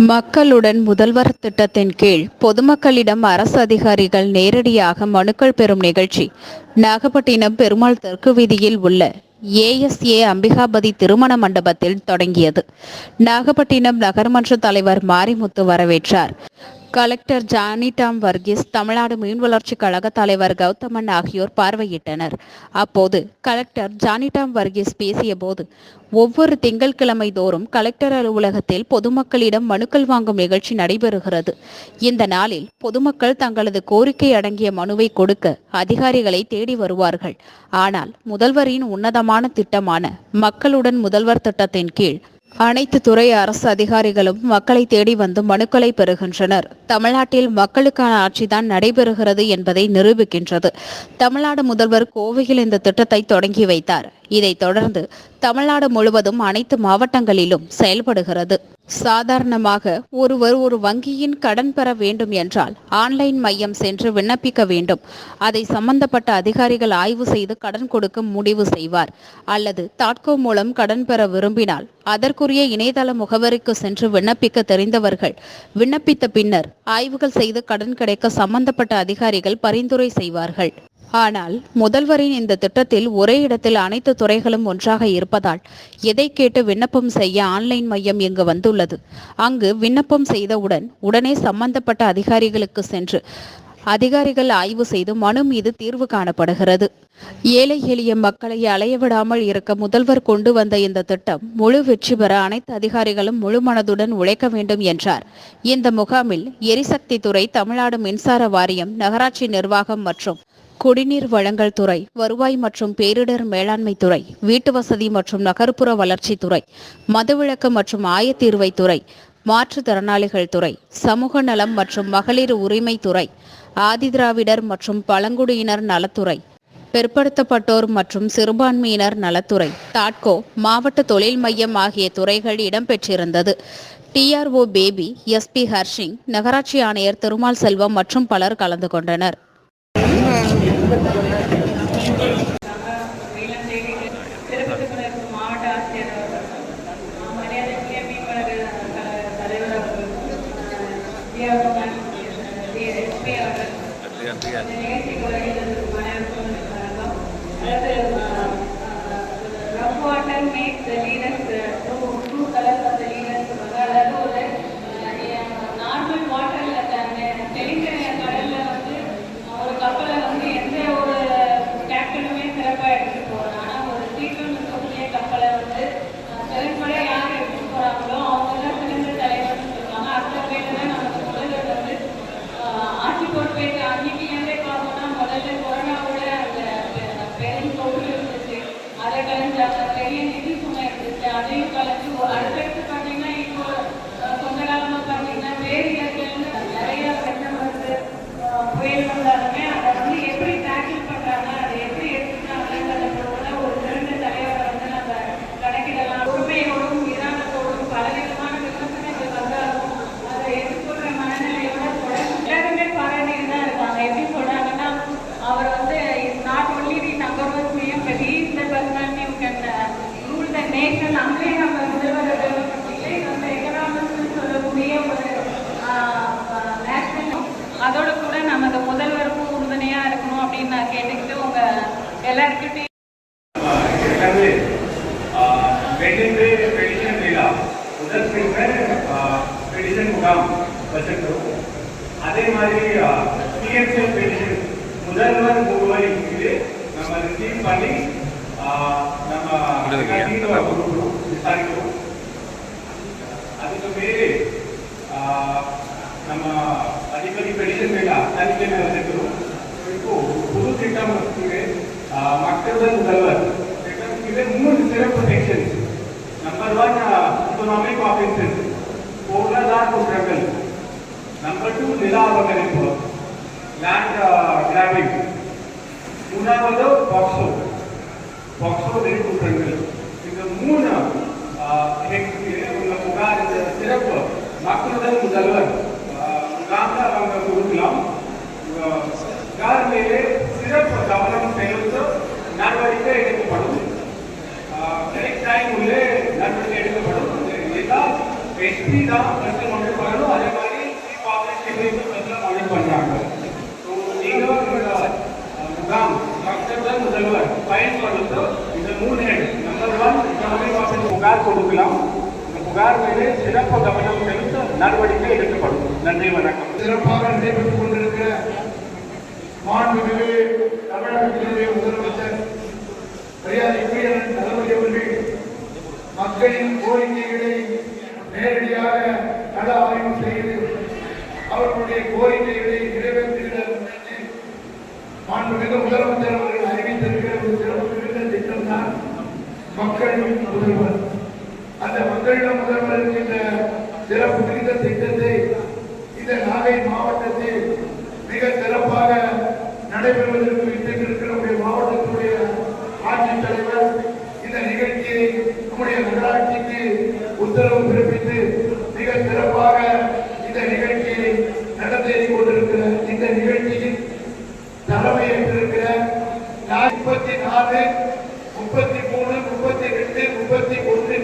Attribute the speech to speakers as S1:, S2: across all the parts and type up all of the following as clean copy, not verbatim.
S1: மக்களுடன் முதல்வர் திட்டத்தின் கீழ் பொதுமக்களிடம் அரசு அதிகாரிகள் நேரடியாக மனுக்கள் பெறும் நிகழ்ச்சி நாகப்பட்டினம் பெருமாள் தெற்கு வீதியில் உள்ள ஏஎஸ்ஏ அம்பிகாபதி திருமண மண்டபத்தில் தொடங்கியது. நாகப்பட்டினம் நகர்மன்ற தலைவர் மாரிமுத்து வரவேற்றார். கலெக்டர் ஜானிடாம் வர்கீஸ், தமிழ்நாடு மீன் வளர்ச்சி கழக தலைவர் கௌதமன் ஆகியோர் பார்வையிட்டனர். அப்போது கலெக்டர் ஜானிடாம் வர்கீஸ் பேசியபோது, ஒவ்வொரு திங்கட்கிழமை தோறும் கலெக்டர் அலுவலகத்தில் பொதுமக்களிடம் மனுக்கள் வாங்கும் நிகழ்ச்சி நடைபெறுகிறது. இந்த நாளில் பொதுமக்கள் தங்களது கோரிக்கை அடங்கிய மனுவை கொடுக்க அதிகாரிகளை தேடி வருவார்கள். ஆனால் முதல்வரின் உன்னதமான திட்டமான மக்களுடன் முதல்வர் திட்டத்தின் கீழ் அனைத்து துறை அரசு அதிகாரிகளும் மக்களை தேடி வந்து மனுக்களை பெறுகின்றனர். தமிழ்நாட்டில் மக்களுக்கான ஆட்சிதான் நடைபெறுகிறது என்பதை நிரூபிக்கின்றது. தமிழ்நாடு முதல்வர் கோவையில் இந்த திட்டத்தை தொடங்கி வைத்தார். இதைத் தொடர்ந்து தமிழ்நாடு முழுவதும் அனைத்து மாவட்டங்களிலும் செயல்படுகிறது. சாதாரணமாக ஒருவர் ஒரு வங்கியின் கடன் பெற வேண்டும் என்றால் ஆன்லைன் மையம் சென்று விண்ணப்பிக்க வேண்டும். அதை சம்பந்தப்பட்ட அதிகாரிகள் ஆய்வு செய்து கடன் கொடுக்க முடிவு செய்வார். அல்லது தாட்கோ மூலம் கடன் பெற விரும்பினால் அதற்குரிய இணையதள முகவரிக்கு சென்று விண்ணப்பிக்க தெரிந்தவர்கள் விண்ணப்பித்த பின்னர் ஆய்வுகள் செய்து கடன் கிடைக்க சம்பந்தப்பட்ட அதிகாரிகள் பரிந்துரை செய்வார்கள். ஆனால் முதல்வரின் இந்த திட்டத்தில் ஒரே இடத்தில் அனைத்து துறைகளும் ஒன்றாக இருப்பதால் எதை கேட்டு விண்ணப்பம் செய்ய ஆன்லைன் மையம் இங்கு வந்துள்ளது. அங்கு விண்ணப்பம் செய்தவுடன் உடனே சம்பந்தப்பட்ட அதிகாரிகளுக்கு சென்று அதிகாரிகள் ஆய்வு செய்து மனு மீது தீர்வு காணப்படுகிறது. ஏழை எளிய மக்களை அலையவிடாமல் இருக்க முதல்வர் கொண்டு வந்த இந்த திட்டம் முழு வெற்றி பெற அனைத்து அதிகாரிகளும் முழு மனதுடன் உழைக்க வேண்டும் என்றார். இந்த முகாமில் எரிசக்தி துறை, தமிழ்நாடு மின்சார வாரியம், நகராட்சி நிர்வாகம் மற்றும் குடிநீர் வழங்கல் துறை, வருவாய் மற்றும் பேரிடர் மேலாண்மை துறை, வீட்டு வசதி மற்றும் நகர்ப்புற வளர்ச்சி துறை, மதுவிலக்கு மற்றும் ஆயத்தீர்வை துறை, மாற்றுத்திறனாளிகள் துறை, சமூக நலம் மற்றும் மகளிர் உரிமை துறை, ஆதிதிராவிடர் மற்றும் பழங்குடியினர் நலத்துறை, பிற்படுத்தப்பட்டோர் மற்றும் சிறுபான்மையினர் நலத்துறை, தாட்கோ, மாவட்ட தொழில் மையம் ஆகிய துறைகள் இடம்பெற்றிருந்தது. டிஆர்ஓ பேபி, எஸ்பி ஹர்ஷிங், நகராட்சி ஆணையர் திருமால் செல்வம் மற்றும் பலர் கலந்து கொண்டனர்.
S2: அதோட கூட நமக்கு முதல்வருக்கும் உறுதுணையா இருக்கணும் அப்படின்னு நான் கேட்டுக்கிட்டு உங்க எல்லாருக்கிட்டையும்
S3: அதே மாதிரி முதல்வர் முகவரி நம்ம ரிசீவ் பண்ணி நம்ம விசாரிக்கிறோம். அதுக்கு மேலே நம்ம அதிபதி பெடிஷன் மேல தனித்தனியாக வச்சிருக்கிறோம். இப்போ புது திட்டம் மக்களுடன் முதல்வர் திட்டம். இது 3 சிறப்பு செக்ஷன்ஸ். நம்பர் 1 எக்கனாமிக் ஆஃபென்சஸ், பொருளாதார குற்றங்கள். நம்பர் 2 நில அபகரிப்பு, லேண்ட் கிராபிங். மூணாவது பாக்ஸோ நெறி குற்றங்கள். இந்த 3 உள்ள புகார் இந்த சிறப்பு மக்களுடன் முதல்வர் அவங்க கொடுக்கலாம். யார் மேலே சிறப்பு கவனம் செலுத்த நடவடிக்கை எடுக்கப்படும். கரெக்ட் டைம் உள்ளே நடவடிக்கை எடுக்கப்படும். எல்லா எஸ்பி தான் பயன்படுத்த இந்த 3 நம்பர் 1 எக்கனாமிக் ஆஃபீஸ் புகார் கொடுக்கலாம். இந்த புகார் மீது சிறப்பு கவனம் செலுத்த நடவடிக்கை எடுக்கப்படும். நன்றி, வணக்கம்.
S4: சிறப்பாக நடைபெற்றுக் கொண்டிருக்கிற மாண்புமிகு தமிழகத்தினுடைய முதலமைச்சர் மரியாதைக்குரிய தளபதி அவர்கள் மக்களின் கோரிக்கைகளை நேரடியாக கள ஆய்வு செய்து அவர்களுடைய கோரிக்கைகளை நிறைவேற்றுகிற மாண்புமிகு முதலமைச்சர் அவர்கள் அறிவித்திருக்கிற ஒரு சிறப்பு மிகுந்த திட்டம் தான் மக்களின் முதல்வர். அந்த மக்களிடம் முதல்வர் என்கின்ற சிறப்பு மிகுந்த திட்டத்தை இந்த நாகை மாவட்டத்தில் மிக சிறப்பாக நடைபெறுவதற்கு விட்டிருக்கிற நம்முடைய மாவட்டத்தினுடைய ஆட்சித்தலைவர் இந்த நிகழ்ச்சியை நம்முடைய நகராட்சிக்கு உத்தரவு பிறப்பித்து மிக சிறப்பாக இந்த நிகழ்ச்சியை நடத்தி கொண்டிருக்கிற இந்த நிகழ்ச்சியில் தலைமையேற்றிருக்கிற 34, 33, 32, 31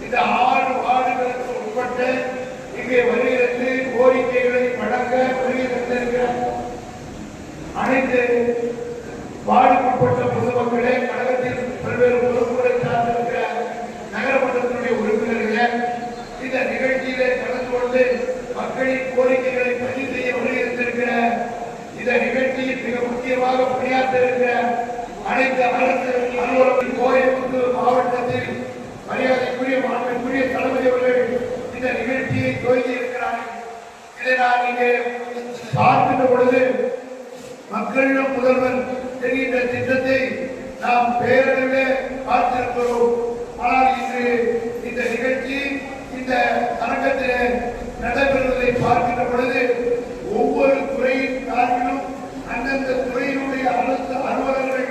S4: இந்த 6 வார்டுகளுக்கு உட்பட்ட இங்கே வருகிறது கோரிக்கைகளை வழங்க வருகிற அனைத்து வார்டுக்குட்பட்ட பொதுமக்களே, கழகத்தில் பல்வேறு பொறுப்புகளை சார்ந்திருக்கிற நகரமன்றத்தினுடைய உறுப்பினர்களே, இந்த நிகழ்ச்சியிலே கலந்து கொண்டு மக்களின் கோரிக்கைகளை பதிவு செய்ய வருகிற இந்த நிகழ்ச்சியில் மிக முக்கியமாக பணியாற்ற இருக்கிற அனைத்து அரசு அலுவலர்கள் கோயம்புத்தூர் மாவட்டத்தில் மரியாதைக்குரிய மாண்புக்குரிய தளபதி அவர்கள் இந்த நிகழ்ச்சியை துவங்கி இருக்கிறார்கள். இதை நான் இங்கே பார்க்கின்ற பொழுது மக்களிடம் முதல்வர் என்கின்ற திட்டத்தை நாம் பேரளவில் பார்த்திருக்கிறோம். ஆனால் இன்று இந்த நிகழ்ச்சி இந்த அரங்கத்தில் நடைபெறுவதை பார்க்கின்ற பொழுது ஒவ்வொரு துறையின் சார்பிலும் அந்தந்த துறையினுடைய அரசு அலுவலர்கள்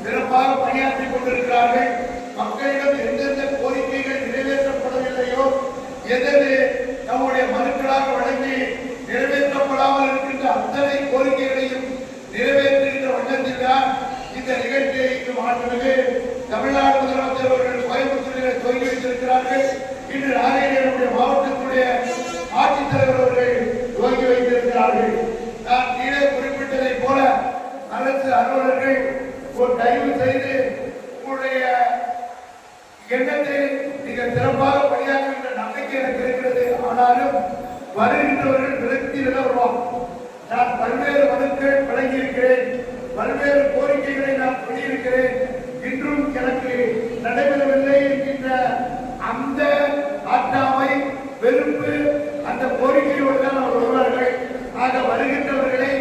S4: சிறப்பாக பணியாற்றிக் கொண்டிருக்கிறார்கள். மக்களிடம் எந்தெந்த கோரிக்கைகள் நிறைவேற்றப்படவில்லையோ, எதற்கு நம்முடைய மனுக்களாக வழங்கி நிறைவேற்றப்படாமல் இருக்கின்ற அத்தனை கோரிக்கைகளையும் நிறைவேற்றுகின்ற வண்ணத்தில் தான் இந்த நிகழ்ச்சியை இன்று மாண்புமிகு தமிழ்நாடு முதலமைச்சர் அவர்கள் கோயம்புத்தூரில் துவங்கி வைத்திருக்கிறார்கள். இன்று நாகையினுடைய மாவட்டத்தினுடைய ஆட்சித்தலைவர் அவர்கள் துவங்கி வைத்திருக்கிறார்கள். நான் கீழே குறிப்பிட்டதை போல அரசு அலுவலர்கள் ஒரு தயவு செய்து உங்களுடைய எண்ணத்தை மிக சிறப்பாக பணியாற்றுகின்ற நம்பிக்கை எனக்கு இருக்கிறது. ஆனாலும் வருகின்றவர்கள் விரக்தியில் வருவார். நான் பல்வேறு மனுக்கள் வழங்கியிருக்கிறேன், பல்வேறு கோரிக்கைகளை நான் சொல்லியிருக்கிறேன், இன்றும் எனக்கு நடைபெறவில்லை என்கின்ற அந்த ஆட்டாமை வெறுப்பு அந்த கோரிக்கையோடு தான் அவர் வருவார்கள். ஆக வருகின்றவர்களை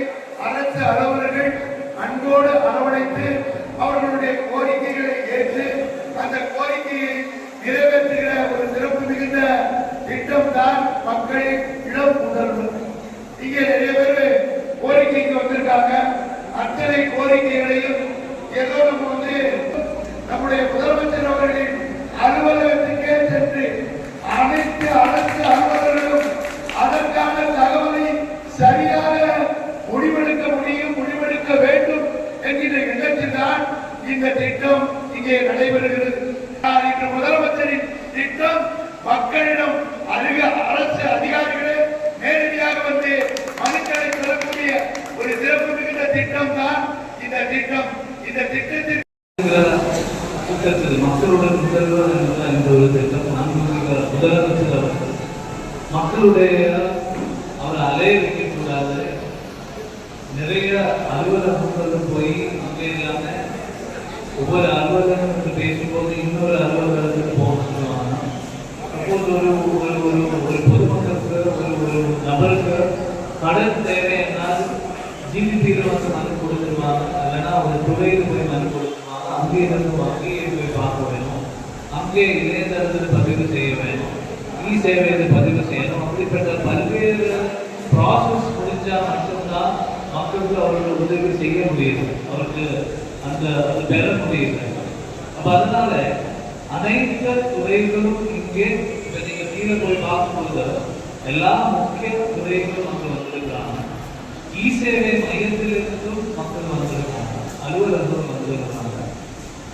S4: அரசு அலுவலர்கள் அன்போடு அரவணைத்து அவர்களுடைய கோரிக்கைகளை ஏற்று அந்த கோரிக்கையை நிறைவேற்றுகிற ஒரு சிறப்பு மிகுந்த திட்டம் தான் மக்களின் இளம் முதல்வர். இங்கே நிறைய பேர் கோரிக்கைக்கு வந்திருக்காங்க. அத்தனை கோரிக்கைகளையும் ஏதோ நம்ம நம்முடைய முதலமைச்சர் அவர்களின் அலுவலகத்துக்கே சென்று அனைத்து அரசு அலுவலர்களும் அதற்கான தகவலை சரியாக முடிவெடுக்க முடியும், முடிவெடுக்க வேண்டும் என்கிற எண்ணத்தில் தான் இந்த திட்டம் இங்கே நடைபெறுகிறது. இன்று முதலமைச்சரின் திட்டம் மக்களிடம் அரசு அதிகாரிகளே நேரடியாக வந்து மனுக்களை பெறக்கூடிய ஒரு சிறப்பு மிகுந்த திட்டம் தான் இந்த திட்டம். இந்த திட்டத்தில்
S5: மக்களுடன் முதல்வர் என்ற ஒரு திட்டம் முதலமைச்சர் மக்களுடைய அவர் அலைய வைக்கக்கூடாது. நிறைய அலுவலகங்களுக்கு போய் அங்கே இல்லாம ஒவ்வொரு அலுவலகத்துக்கு பேசும்போது இன்னொரு அலுவலகத்துக்கு போக சொல்லுவாங்க. அப்போது ஒரு பொதுமக்களுக்கு ஒரு நபருக்கு கடன் தேவையானால் ஜிடிபியில் வந்து மனு கொடுத்துருவாங்க, இல்லைன்னா ஒரு துறையில் போய் மனு கொடுத்துருவாங்க. அங்கே இருந்து வங்கியை போய் பார்க்க வேணும், அங்கே இணையதளத்தில் பதிவு செய்ய வேணும், சேவையில் பதிவு செய்யணும். அப்படிப்பட்ட பல்வேறு ப்ராசஸ் முடிஞ்சால் மட்டும்தான் மக்களுக்கு அவர்கள் உதவி செய்ய முடியுது, அவருக்கு அந்த பெற முடியுது. அப்போ அதனால அனைத்து துறைகளும் இங்கே இப்போ நீங்கள் கீழே போய் பார்க்கும்போது எல்லா முக்கிய துறைகளும் அங்கே வந்திருக்கிறாங்க. சேவை மையத்திலிருந்தும் மக்கள் வந்திருக்காங்க, அலுவலர்களும் வந்திருக்காங்க.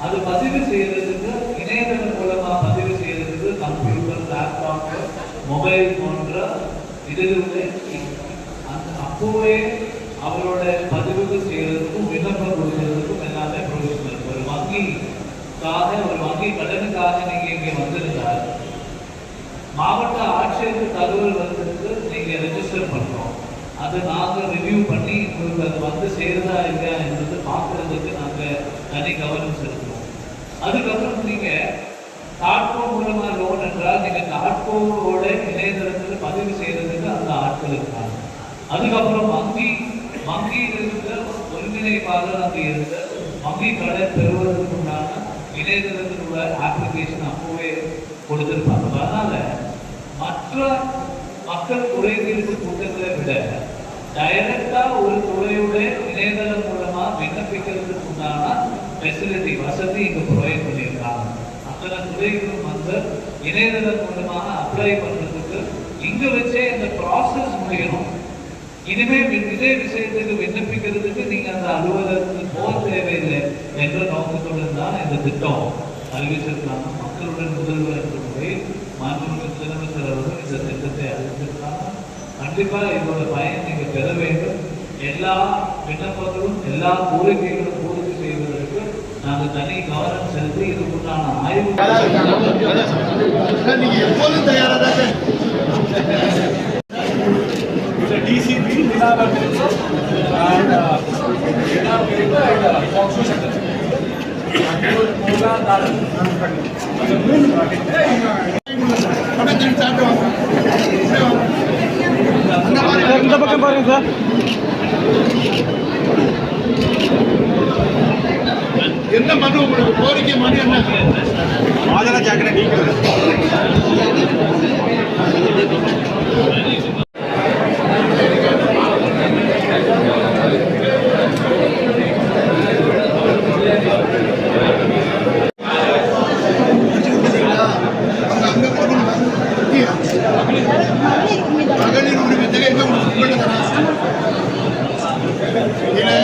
S5: அது பதிவு செய்யறதுக்கு இணையதளம் மூலமா பதிவு செய்யறதுக்கு கம்ப்யூட்டர், லேப்டாப், மொபைல் போன்ற இதுல அப்போவே அவரோட பதிவுகள் செய்யறதுக்கும் விண்ணப்பம் கொடுக்கறதுக்கும் எல்லாமே ப்ரொவிஷன் இருக்கு. ஒரு வங்கி கடனுக்காக நீங்க இங்க வந்திருந்தால் மாவட்ட ஆட்சியருக்கு தகவல் வந்ததுக்கு நீங்க ரெஜிஸ்டர் பண்றோம். அதை நாங்கள் ரிவ்யூ பண்ணி உங்களுக்கு அது வந்து சேருதா இல்லையா என்பது பார்க்கறதுக்கு நாங்கள் தனி கவனம் செலுத்துவோம். அதுக்கப்புறம் நீங்க தாட்கோ மூலமா லோன் என்றால் நீங்க தாட்கோவோட இணையதளத்தில் பதிவு செய்யறதுக்கு அந்த ஆட்கள் இருக்காங்க. அதுக்கப்புறம் வங்கியில் இருந்த ஒருங்கிணைப்பாளர் அங்கே இருந்த வங்கி கடன் பெறுவதற்கு உண்டான இணையதளத்தில் உள்ள அப்ளிகேஷன் அப்போவே கொடுத்திருப்பாங்க. அதனால மற்ற மக்கள் குறைதீர்ப்பு கூட்டங்களை விட டைரக்டா ஒரு துறையுடைய இணையதளம் மூலமா விண்ணப்பிக்கிறதுக்கு உண்டான ஃபெசிலிட்டி வசதி இங்க ப்ரொவைட் பண்ணியிருக்காங்க. அத்தனை துறைகளும் வந்து இணையதளம் மூலமாக அப்ளை பண்றதுக்கு இங்க வச்சே இந்த ப்ராசஸ் முடியணும். இனிமே இதே விஷயத்துக்கு விண்ணப்பிக்கிறதுக்கு நீங்க அந்த அலுவலகத்துக்கு போக தேவையில்லை என்ற நோக்கத்துடன் தான் இந்த திட்டம் அறிவிச்சிருக்காங்க. மக்களுடன் முதல்வர் என்ற முறையில் மாண்புமிகு முதலமைச்சர் அவர்கள் இந்த திட்டத்தை அறிவிச்சிருக்காங்க. கண்டிப்பா இதோட பயன் நீங்க பெற வேண்டும். எல்லா விண்ணப்பங்களும் எல்லா கோரிக்கைகளும் பூர்த்தி செய்வதற்கு நாங்கள் தனி கவனம் செலுத்தி இதுக்குண்டான ஆய்வு
S4: நீங்க எப்போதும் தயாராக
S3: DCP
S6: இந்த பக்கம் பாருங்க சார்.
S4: என்ன மனு உங்களுக்கு கோரிக்கை மனு என்ன?
S3: ஆதரவு ஜாக்கிரதை நீக்கிறது.
S4: மகளிர் உரிமை தொகை எங்க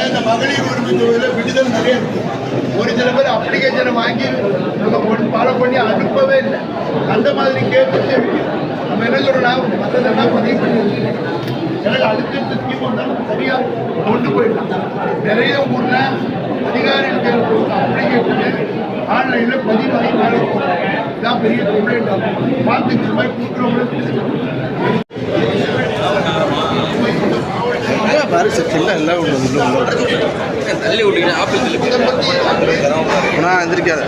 S4: இந்த மகளிர் உரிமை தொகையில விடுதல் நிறைய இருக்கு. ஒரு சில பேர் அப்ளிகேஷனை வாங்கி நம்ம ஃபாலோ பண்ணி அனுப்பவே இல்லை. அந்த மாதிரி கேட்டு நம்ம என்ன சொல்றோம், மற்றதெல்லாம் பதிவு பண்ணி வச்சுருக்கோம். எனக்கு அடுத்த ஸ்கீம் வந்தாலும் சரியா கொண்டு போயிடலாம். நிறைய ஊர்ல அதிகாரிகள் அப்ளிகேஷனை ஆன்லைன்ல பதிவாகி மேலே போடுறாங்க. இதான் பெரிய கம்ப்ளைண்ட் ஆகும். பார்த்து இந்த மாதிரி கூட்டுறவங்களும்
S6: பாரு சார் கில்ல எல்லாம் தள்ளி விட்டீங்க. ஆப்பிள் எந்திரிக்காத